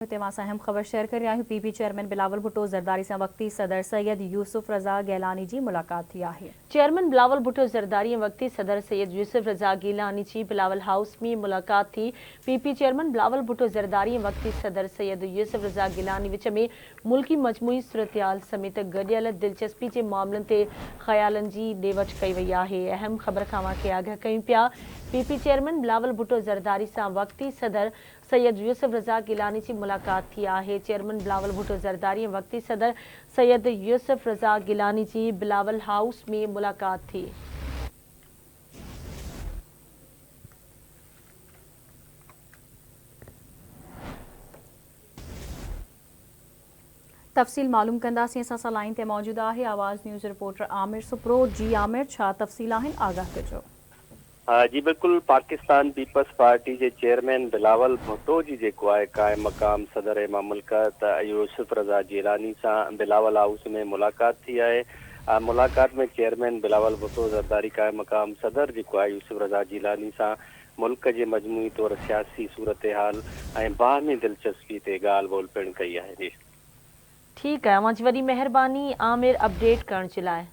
अहम खबर शेयर कर रहा हूँ। पीपी चेयरमैन बिलावल भुट्टो ज़रदारी से वक्ती सदर सैयद यूसुफ रज़ा गैलानी जी मुलाकात थी आहे। चेयरमैन बिलावल भुट्टो ज़रदारी वक्ती सदर सैयद यूसुफ रज़ा गैलानी जी बिलावल हाउस में मुलाकात थी। पीपी चेयरमैन बिलावल भुट्टो ज़रदारी वक्ती सदर सैयद यूसुफ रज़ा गैलानी विच में मुल्की मजमूई सूरतहाल समेत गडियल दिलचस्पी के मामलों से ख्यालन की डेवट कई वही है। अहम खबर का आगाह कयूं पिया। पीपी चेयरमैन बिलावल भुट्टो ज़रदारी से वक्ती सदर सैयद यूसुफ रज़ा गैलानी की मुलाकात थी आहे। चेयरमैन बिलावल भुट्टो ज़रदारी वक्ती सदर सैयद यूसुफ रज़ा गैलानी की बिलावल हाउस में मुलाकात थी। तफ़सील मालूम कंदासीं। असां सां लाइन ते मौजूदा है आवाज़ न्यूज़ रिपोर्टर आमिर सुप्रो। जी आमिर, छा तफ़सील आहिनि, आगाह कजो। जी बिल्कुल, पाकिस्तान पीपल्स पार्टी के चेयरमैन बिलावल भुट्टो जी जेको आहे क़ाइम मक़ाम सदर मुल्कत यूसुफ रज़ा गैलानी से बिलावल हाउस में मुलाकात थी है। मुलाकात में चेयरमैन बिलावल भुट्टो ज़रदारी क़ाइम मक़ाम सदर जेको आहे यूसुफ रज़ा गैलानी से मुल्क के मजमूई तौर सियासी सूरत हाल ऐं बाहमी दिलचस्पी ते ॻाल्हि ॿोल पिणु कई आहे। जी ठीक है, वरी मेहरबानी आमिर अपडेट करण जे लाइ।